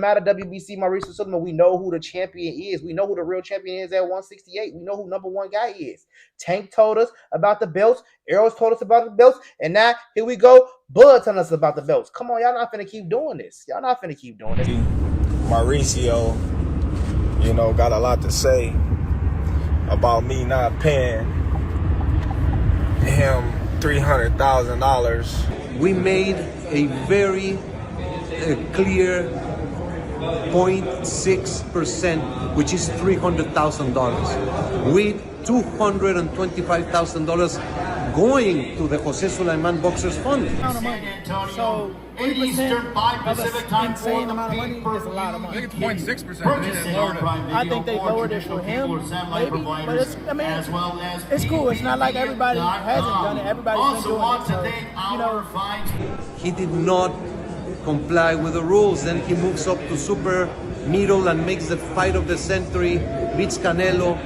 Matter WBC Mauricio Sulaiman, we know who the champion is. We know who the real champion is at 168. We know who number one guy is. Tank told us about the belts. Arrows told us about the belts. And now, here we go. Bud telling us about the belts. Come on, y'all not finna keep doing this. Y'all not finna keep doing this. Mauricio, got a lot to say about me not paying him $300,000. We made a very clear 0.6%, which is $300,000, with $225,000 going to the Jose Sulaiman Boxers Fund. So 3% 5 Pacific time for the amount of money is a lot of money. I think it's 0.6%. I think they lowered it for him, maybe, but it's cool. It's not like everybody hasn't done it. Everybody's been doing it. So, he did not comply with the rules. Then he moves up to super middle and makes the fight of the century, beats Canelo,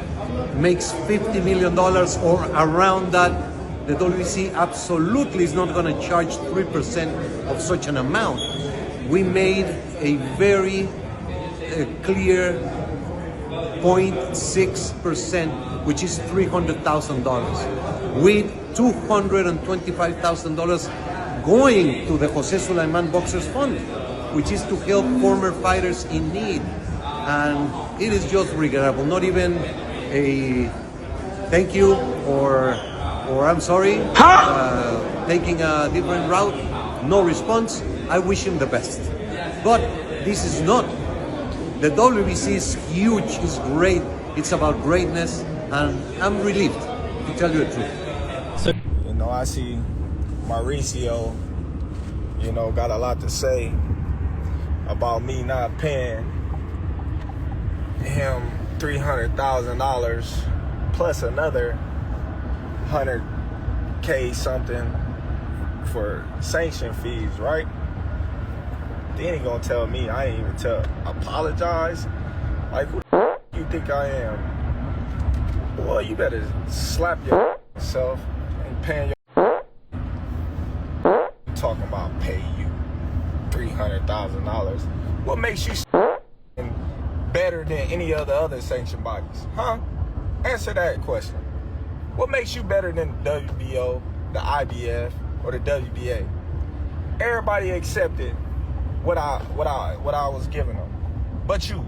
makes $50 million or around that. The WBC absolutely is not going to charge 3% of such an amount. We made a very clear 0.6%, which is $300,000, with $225,000 going to the Jose Sulaiman Boxers Fund, which is to help former fighters in need. And it is just regrettable. Not even a thank you or I'm sorry, taking a different route, no response. I wish him the best. But this is not. The WBC is huge, it's great, it's about greatness, and I'm relieved, to tell you the truth. I see Mauricio, got a lot to say about me not paying him $300,000 plus another $100K something for sanction fees, right? Then he gonna tell me I ain't even apologize. Like, who the you think I am? Boy, you better slap yourself and paying your talking about pay you $300,000. What makes you better than any of the other sanctioned bodies? Huh? Answer that question. What makes you better than the WBO, the IBF, or the WBA? Everybody accepted what I was giving them. But you,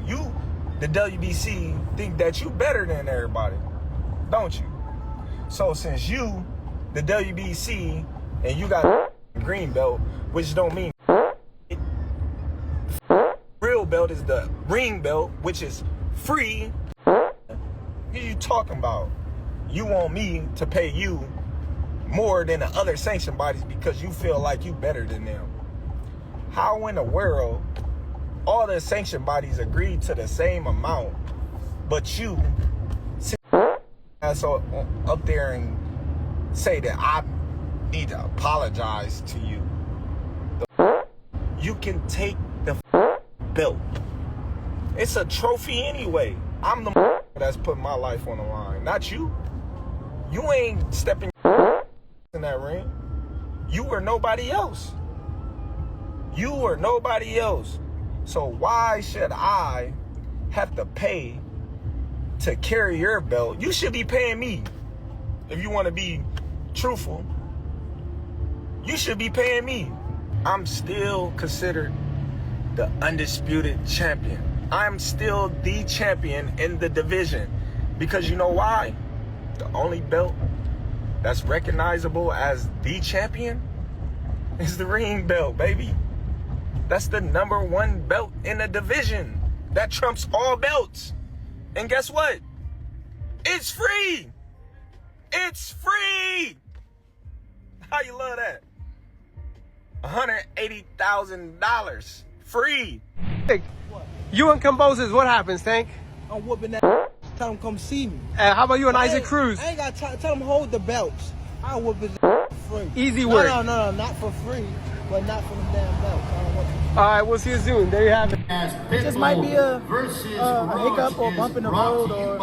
the WBC, think that you better than everybody, don't you? So since you, the WBC, and you got a green belt, which don't mean real belt is the ring belt, which is free. What are you talking about? You want me to pay you more than the other sanctioned bodies because you feel like you better than them. How in the world all the sanctioned bodies agreed to the same amount, but you sit up there and say that I need to apologize to you? You can take the belt. It's a trophy anyway. I'm the that's putting my life on the line, not you. You ain't stepping in that ring. You or nobody else. You or nobody else. So why should I have to pay to carry your belt? You should be paying me. If you want to be truthful, you should be paying me. I'm still considered the undisputed champion. I'm still the champion in the division. Because you know why? The only belt that's recognizable as the champion is the ring belt, baby. That's the #1 belt in the division. That trumps all belts. And guess what? It's free. It's free. How you love that? $180,000 free. You and Composers, what happens, Tank? I'm whooping that. Tell them come see me. How about you and Isaac Cruz? I ain't got to tell them hold the belts. I'll whoop his for free. Easy work. No, not for free, but not for them damn belts. I don't want to. All right, we'll see you soon. There you have it. It just might be a hiccup or bump in the road or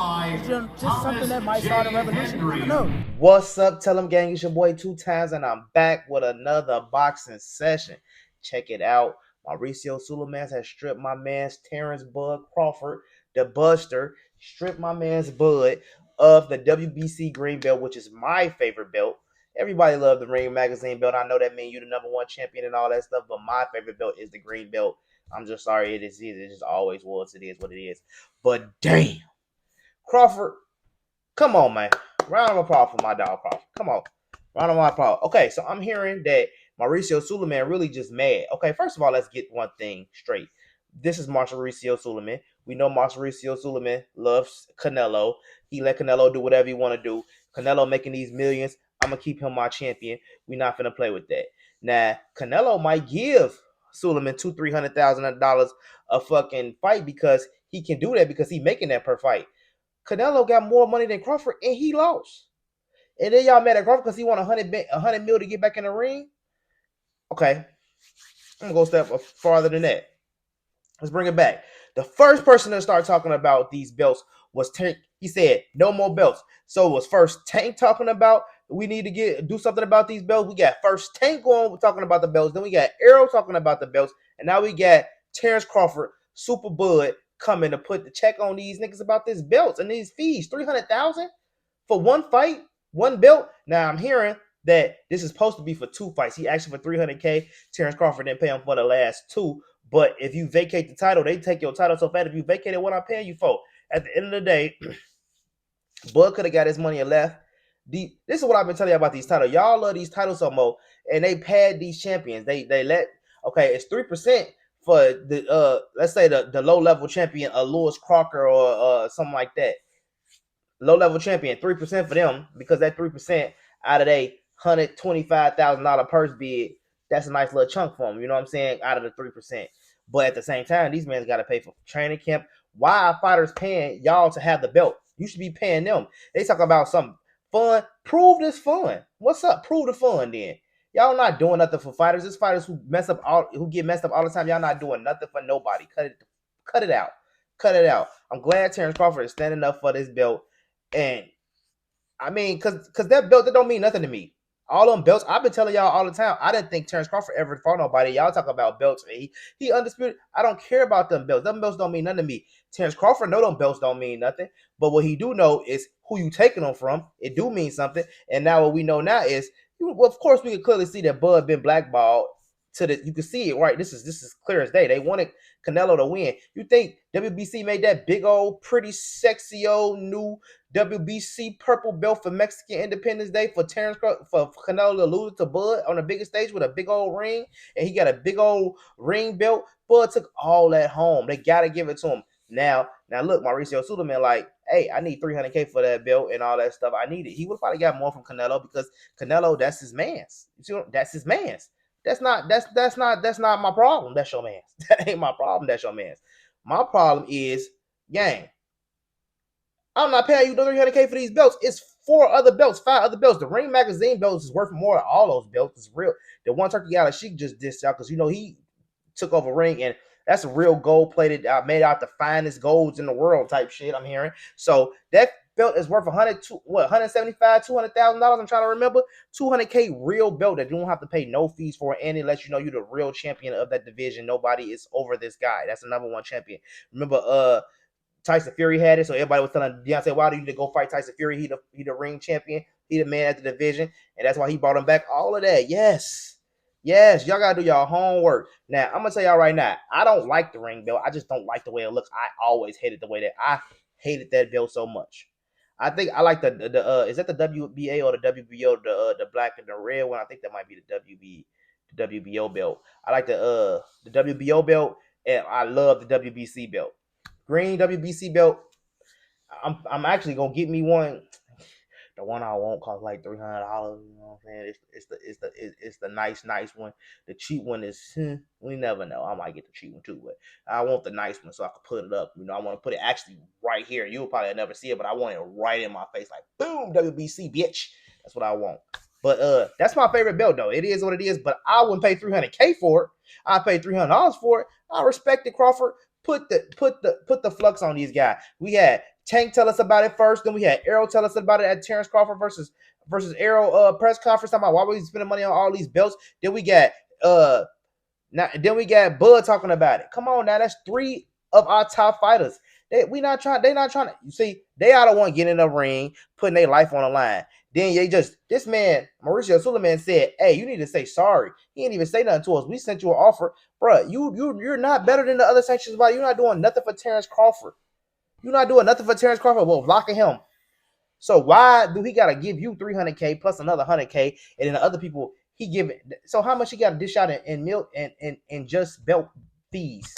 just something that might start a revolution. I don't know. What's up, TellEm gang? It's your boy 2 times, and I'm back with another boxing session. Check it out. Mauricio Sulaiman has stripped my man's Terence Bud Crawford, the Buster, stripped my man's Bud of the WBC green belt, which is my favorite belt. Everybody loved the Ring Magazine belt. I know that means you the number one champion and all that stuff, but my favorite belt is the green belt. I'm just sorry it is. It just always was. It is what it is. But damn, Crawford, come on, man. Round of applause for my dog Crawford. Come on. Round of applause. Okay, so I'm hearing that Mauricio Sulaiman really just mad. Okay, first of all, let's get one thing straight. This is Mauricio Sulaiman. We know Mauricio Sulaiman loves Canelo. He let Canelo do whatever he want to do. Canelo making these millions. I'm going to keep him my champion. We're not going to play with that. Now, Canelo might give Sulaiman $200,000-$300,000 a fucking fight because he can do that because he's making that per fight. Canelo got more money than Crawford and he lost. And then y'all mad at Crawford because he won $100 million to get back in the ring. Okay, I'm gonna go a step farther than that. Let's bring it back. The first person to start talking about these belts was Tank. He said no more belts. So it was first Tank talking about we need to do something about these belts. We got first Tank going talking about the belts. Then we got Errol talking about the belts, and now we got Terence Crawford, Super Bud, coming to put the check on these niggas about this belts and these fees. $300,000 for one fight, one belt. Now I'm hearing that this is supposed to be for two fights. He asked for $300K. Terence Crawford didn't pay him for the last two. But if you vacate the title, they take your title so fast. If you vacated what I'm paying you for, at the end of the day, Bud could have got his money and left. This is what I've been telling you about these titles. Y'all love these titles so much, and they pad these champions. They let it's 3% for the let's say the low level champion, Lewis Crocker or something like that. Low level champion, 3% for them because that 3% out of a $125,000 purse bid, that's a nice little chunk for them. You know what I'm saying? Out of the 3%. But at the same time, these men got to pay for training camp. Why are fighters paying y'all to have the belt? You should be paying them. They talk about some fun. Prove this fun. What's up? Prove the fun then. Y'all not doing nothing for fighters. It's fighters who get messed up all the time. Y'all not doing nothing for nobody. Cut it out. Cut it out. I'm glad Terence Crawford is standing up for this belt. And I mean, cause that belt, that don't mean nothing to me. All them belts, I've been telling y'all all the time. I didn't think Terence Crawford ever fought nobody. Y'all talk about belts. He undisputed. I don't care about them belts. Them belts don't mean nothing to me. Terence Crawford know them belts don't mean nothing. But what he do know is who you taking them from. It do mean something. And now what we know now is, well, of course, we can clearly see that Bud been blackballed. You can see it, right? This is clear as day. They wanted Canelo to win. You think WBC made that big old, pretty, sexy old new WBC purple belt for Mexican Independence Day for Canelo to lose to Bud on the biggest stage with a big old ring, and he got a big old ring belt? Bud took all that home. They gotta give it to him. Now look, Mauricio Sulaiman, like, hey, I need $300K for that belt and all that stuff. I need it. He would probably got more from Canelo because Canelo, that's his man's. That's his man's. That's not my problem. That's your man's. That ain't my problem. That's your man's. My problem is, gang, I'm not paying you $300K for these belts. It's 5 other belts. The Ring Magazine belts is worth more than all those belts. It's real. The one Turkey Gala Sheik just dissed out because he took over Ring, and that's a real gold plated, made out the finest golds in the world type shit. I'm hearing. So that belt is worth $175,000, $200,000. I'm trying to remember. $200K real belt that you don't have to pay no fees for, and it lets you know you're the real champion of that division. Nobody is over this guy. That's the number one champion. Remember, Tyson Fury had it, so everybody was telling Deontay Wilder, you need to go fight Tyson Fury. He the ring champion. He the man at the division, and that's why he brought him back. All of that, yes, y'all gotta do y'all homework. Now, I'm gonna tell y'all right now, I don't like the ring belt. I just don't like the way it looks. I always hated the way that I hated that belt so much. I think I like the is that the WBA or the WBO, the black and the red one? I think that might be the WBO belt. I like the WBO belt, and I love the WBC belt. Green WBC belt. I'm actually gonna get me one. The one I want costs like $300. You know what I'm saying? It's the nice one. The cheap one is we never know. I might get the cheap one too, but I want the nice one so I can put it up. I want to put it actually right here. You'll probably never see it, but I want it right in my face, like boom, WBC, bitch. That's what I want. But that's my favorite belt though. It is what it is. But I wouldn't pay $300K for it. I paid $300 for it. I respect it, Crawford. Put the flux on these guys. We had Tank tell us about it first. Then we had Errol tell us about it at Terence Crawford versus Errol press conference. Talking about why we spending money on all these belts. Then we got Now then we got Bud talking about it. Come on now, that's 3 of our top fighters. They not trying to, you see, they are the one getting in the ring, putting their life on the line. Then they just, this man, Mauricio Sulaiman, said, hey, you need to say sorry. He didn't even say nothing to us. We sent you an offer. Bruh, you're not better than the other sanctions body. You're not doing nothing for Terence Crawford. You're not doing nothing for Terence Crawford. Well, blocking him. So why do he gotta give you $300K plus another $100K, and then the other people he give it? So how much he got to dish out in milk and just belt fees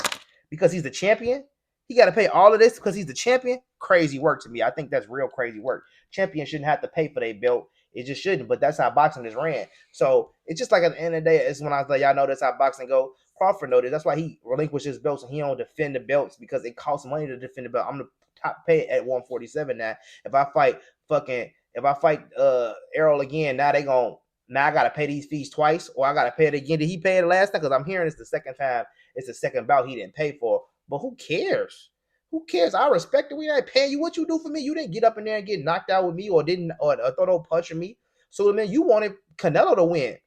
because he's the champion? He got to pay all of this because he's the champion. Crazy work to me. I think that's real crazy work. Champions shouldn't have to pay for their belt. It just shouldn't. But that's how boxing is ran. So it's just like at the end of the day, it's when I was like, y'all know that's how boxing go. Crawford noticed. That's why he relinquished his belts and he don't defend the belts because it costs money to defend the belt. I'm the top paid at 147 now. If I fight Errol again, now I gotta pay these fees twice, or I gotta pay it again. Did he pay it last time? Because I'm hearing it's the second time, it's the second bout he didn't pay for. But who cares? Who cares? I respect it. We ain't paying you. What you do for me? You didn't get up in there and get knocked out with me, or throw no punch at me. So man, you wanted Canelo to win.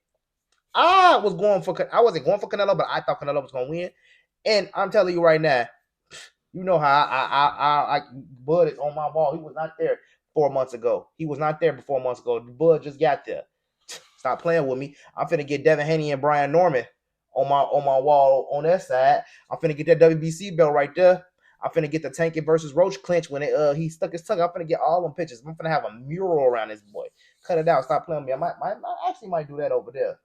I wasn't going for Canelo, but I thought Canelo was gonna win. And I'm telling you right now, you know how I Bud is on my wall. He was not there 4 months ago. He was not there 4 months ago. Bud just got there. Stop playing with me. I'm finna get Devin Haney and Brian Norman on my wall on that side. I'm finna get that WBC belt right there. I'm finna get the Tankin versus Roach clinch when he stuck his tongue. I'm finna get all them pictures. I'm finna have a mural around this boy. Cut it out. Stop playing with me. I actually might do that over there.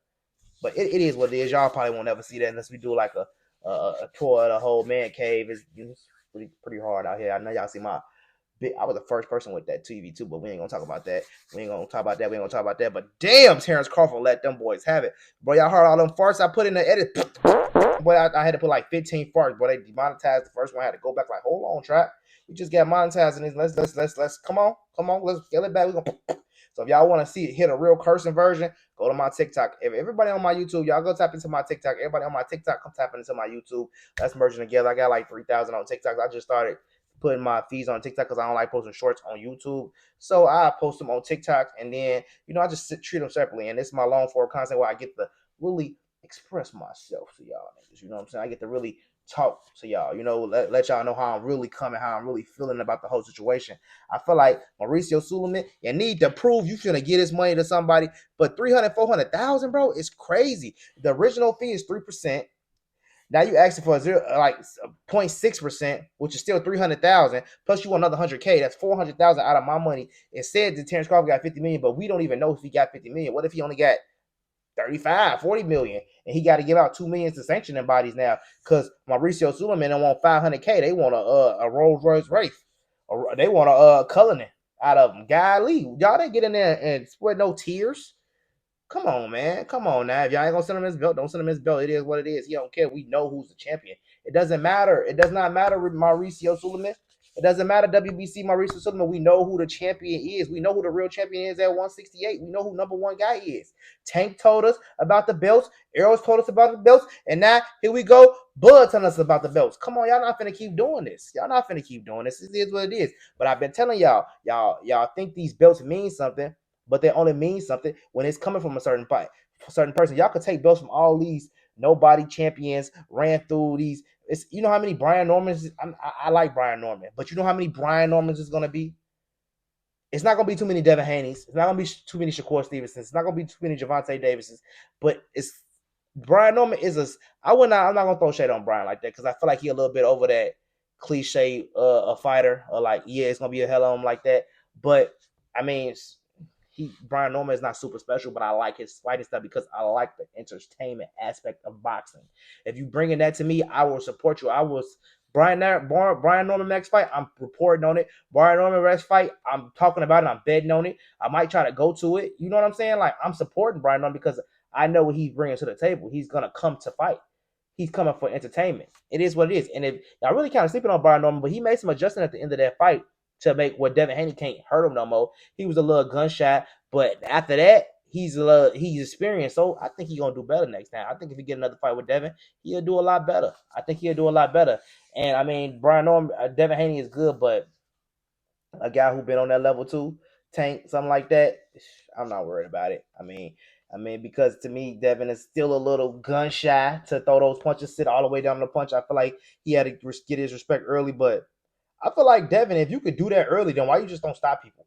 But it is what it is. Y'all probably won't ever see that unless we do like a tour of the whole man cave. It's pretty hard out here. I know y'all see my I was the first person with that TV too, but we ain't gonna talk about that. We ain't gonna talk about that. But damn, Terence Crawford let them boys have it. Bro, y'all heard all them farts I put in the edit. Boy, I had to put like 15 farts. Boy, they demonetized the first one. I had to go back like, hold on, trap. We just got monetized in this. Let's come on. Let's get it back. We gonna. So if y'all want to see it hit a real cursing version, go to my TikTok. If everybody on my YouTube, y'all go tap into my TikTok. Everybody on my TikTok, come tap into my YouTube. Let's merge together. I got like 3,000 on TikTok. I just started putting my feeds on TikTok because I don't like posting shorts on YouTube. So I post them on TikTok, and then I just treat them separately. And this is my long form content where I get to really express myself to y'all niggas. You know what I'm saying? I get to really talk to y'all, let y'all know how I'm really coming, how I'm really feeling about the whole situation. I feel like Mauricio Sulaiman, you need to prove you finna get his money to somebody, but 300,000-400,000, bro, is crazy. The original fee is 3%. Now you asking for 0.6%, which is still 300,000. Plus you want another 100K. That's 400,000 out of my money. It said that Terence Crawford got 50 million, but we don't even know if he got 50 million. What if he only got 35, 40 million, and he got to give out 2 million to sanctioning bodies now because Mauricio Sulaiman don't want 500K. They want a Rolls Royce Wraith, or they want a Cullinan out of them. Golly, y'all didn't get in there and spread no tears. Come on, man. Come on now. If y'all ain't gonna send him his belt, don't send him his belt. It is what it is. He don't care. We know who's the champion. It doesn't matter. It does not matter with Mauricio Sulaiman. It doesn't matter WBC Mauricio Sulaiman. We know who the champion is. We know who the real champion is at 168. We know who number one guy is. Tank told us about the belts. Arrows told us about the belts. And now here we go. Bud telling us about the belts. Come on, y'all not finna keep doing this. Y'all not finna keep doing this. It is what it is. But I've been telling y'all think these belts mean something, but they only mean something when it's coming from a certain fight, a certain person. Y'all could take belts from all these nobody champions, ran through these. It's, you know how many Brian Normans? I like Brian Norman, but you know how many Brian Normans is gonna be? It's not gonna be too many Devin Haney's. It's not gonna be too many Shakur Stevensons. It's not gonna be too many Javante Davises. But it's Brian Norman is a. I'm not gonna throw shade on Brian like that because I feel like he a little bit over that cliche a fighter, or like, yeah, it's gonna be a hell of him like that. But I mean, Brian Norman is not super special, but I like his fighting stuff because I like the entertainment aspect of boxing. If you bringing that to me, I will support you. Brian Norman next fight, I'm reporting on it. Brian Norman next fight, I'm talking about it. I'm betting on it. I might try to go to it. You know what I'm saying? Like, I'm supporting Brian Norman because I know what he's bringing to the table. He's gonna come to fight. He's coming for entertainment. It is what it is. And if y'all really kind of sleeping on Brian Norman, but he made some adjustment at the end of that fight to make where Devin Haney can't hurt him no more. He was a little gunshot, but after that, he's experienced. So I think he's gonna do better next time. I think if he get another fight with Devin, he'll do a lot better. And I mean, Brian Norman, Devin Haney is good, but a guy who been on that level too, Tank, something like that, I'm not worried about it. I mean, I mean, because to me, Devin is still a little gun shy to throw those punches, sit all the way down the punch. I feel like he had to get his respect early, but I feel like Devin, if you could do that early, then why you just don't stop people?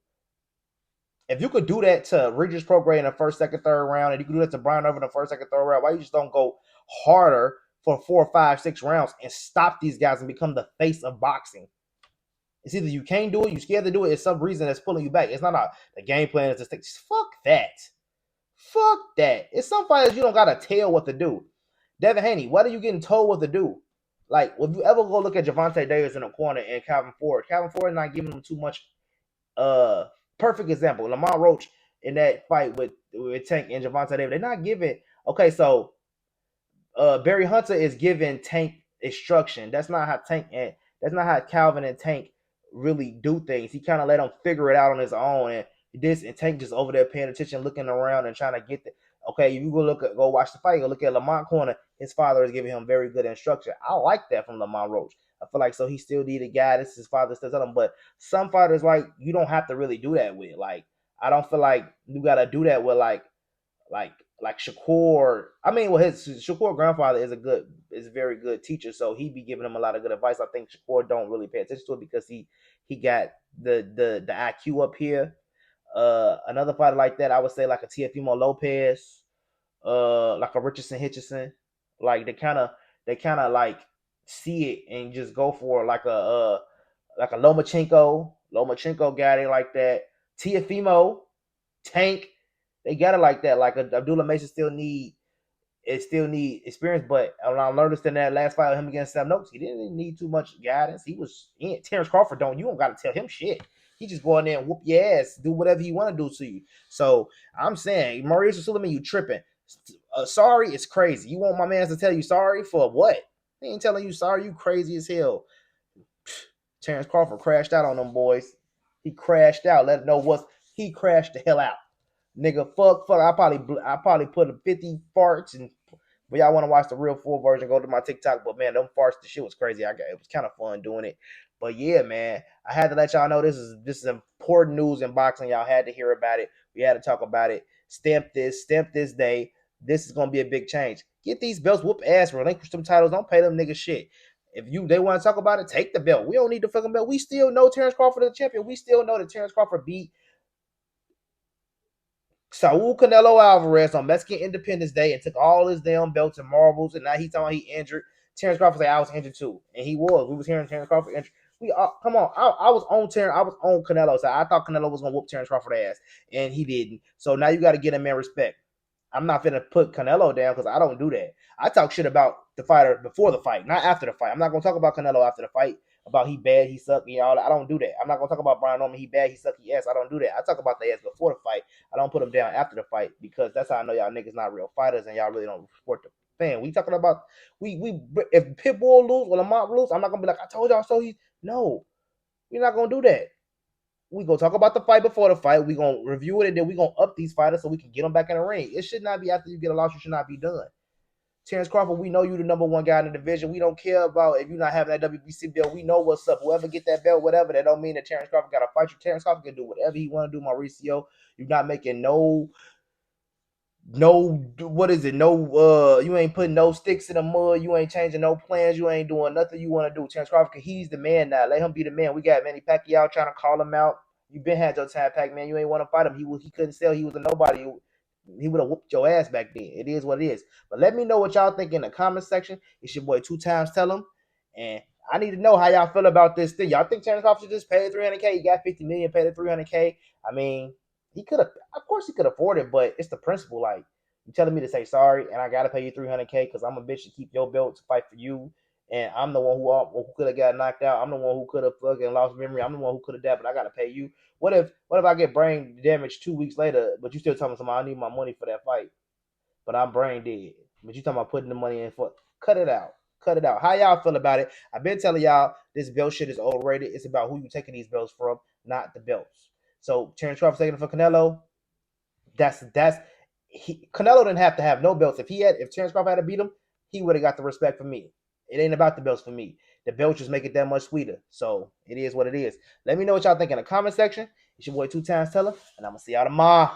If you could do that to Regis Prograis in the first, second, third round, and you could do that to Brian Irvin in the first, second, third round, why you just don't go harder for 4, 5, 6 rounds and stop these guys and become the face of boxing? It's either you can't do it, you're scared to do it, it's some reason that's pulling you back. It's not the game plan is to stick. Fuck that. Fuck that. It's some fighters you don't gotta tell what to do. Devin Haney, what are you getting told what to do? Like, if you ever go look at Gervonta Davis in the corner and Calvin Ford is not giving him too much. Perfect example, Lamont Roach in that fight with Tank and Gervonta Davis, they're not giving. Okay, so Barry Hunter is giving Tank instruction. That's not how Calvin and Tank really do things. He kind of let him figure it out on his own, and Tank just over there paying attention, looking around and trying to get the. Okay, you go watch the fight, go look at Lamont corner. His father is giving him very good instruction. I like that from Lamont Roach. I feel like so he still needed guidance. His father still telling him, but some fighters like you don't have to really do that with. Like I don't feel like you gotta do that with like Shakur. I mean, well, his Shakur grandfather is a very good teacher, so he be giving him a lot of good advice. I think Shakur don't really pay attention to it because he got the IQ up here. Another fighter like that, I would say like a Teofimo Lopez, like a Richardson Hitchison, like they kind of like see it and just go for it, like a Lomachenko got it like that. Teofimo, Tank, they got it like that. Like Abdullah Mason still need experience, but I learned in that last fight of him against Sam Noakes, he didn't need too much guidance. Terence Crawford you don't got to tell him shit. He just go in there and whoop your ass, do whatever he want to do to you. So I'm saying, Mauricio Sulaiman, you tripping. Sorry, it's crazy. You want my man to tell you sorry for what? He ain't telling you sorry. You crazy as hell. Terence Crawford crashed out on them boys. He crashed out. Let it know he crashed the hell out. Nigga, fuck. I probably put 50 farts, and but y'all want to watch the real full version, go to my TikTok. But man, them farts, the shit was crazy. It was kind of fun doing it. But yeah, man, I had to let y'all know this is important news in boxing. Y'all had to hear about it. We had to talk about it. Stamp this day. This is gonna be a big change. Get these belts, whoop ass, relinquish them titles. Don't pay them niggas shit. If they want to talk about it, take the belt. We don't need the fucking belt. We still know Terence Crawford is the champion. We still know that Terence Crawford beat Saul Canelo Alvarez on Mexican Independence Day and took all his damn belts and marbles, and now he's talking about he injured. Terence Crawford said I was injured too, and he was. We was hearing Terence Crawford injured. Come on. I was on Terence. I was on Canelo. So I thought Canelo was gonna whoop Terence Crawford ass, and he didn't. So now you got to get him in respect. I'm not gonna put Canelo down because I don't do that. I talk shit about the fighter before the fight, not after the fight. I'm not gonna talk about Canelo after the fight. About he bad, he suck, he all. I don't do that. I'm not gonna talk about Brian Norman. He bad, he suck, he ass. I don't do that. I talk about the ass before the fight. I don't put him down after the fight because that's how I know y'all niggas not real fighters and y'all really don't support the fan. We talking about if Pitbull lose or Lamont lose, I'm not gonna be like I told y'all so. No, we're not gonna do that. We gonna talk about the fight before the fight. We gonna review it and then we gonna up these fighters so we can get them back in the ring. It should not be after you get a loss. You should not be done. Terence Crawford, we know you the number one guy in the division. We don't care about if you're not having that WBC belt. We know what's up. Whoever get that belt, whatever, that don't mean that Terence Crawford got to fight you. Terence Crawford can do whatever he want to do, Mauricio. You're not making you ain't putting no sticks in the mud. You ain't changing no plans. You ain't doing nothing you want to do. Terence Crawford, he's the man now. Let him be the man. We got Manny Pacquiao trying to call him out. You been had your time, Pac-Man. You ain't want to fight him. He couldn't sell. He was a nobody. He would have whooped your ass back then. It is what it is. But let me know what y'all think in the comment section. It's your boy 2 times TellEm. And I need to know how y'all feel about this thing. Y'all think Terence Crawford should just pay $300K? He got $50 million, paid it $300K. I mean, he could have, of course he could afford it, but it's the principle. Like, you telling me to say sorry and I gotta pay you $300K because I'm a bitch to keep your belt to fight for you. And I'm the one who could have got knocked out. I'm the one who could have fucking lost memory. I'm the one who could have died, but I gotta pay you. What if I get brain damage 2 weeks later, but you still telling me I need my money for that fight, but I'm brain dead. But you talking about putting the money in for? Cut it out. Cut it out. How y'all feel about it? I've been telling y'all this belt shit is overrated. It's about who you taking these belts from, not the belts. So Terence Crawford taking it for Canelo. Canelo didn't have to have no belts. If Terence Crawford had to beat him, he would have got the respect from me. It ain't about the belts for me. The belts just make it that much sweeter. So it is what it is. Let me know what y'all think in the comment section. It's your boy 2 times TellEm, and I'm gonna see y'all tomorrow.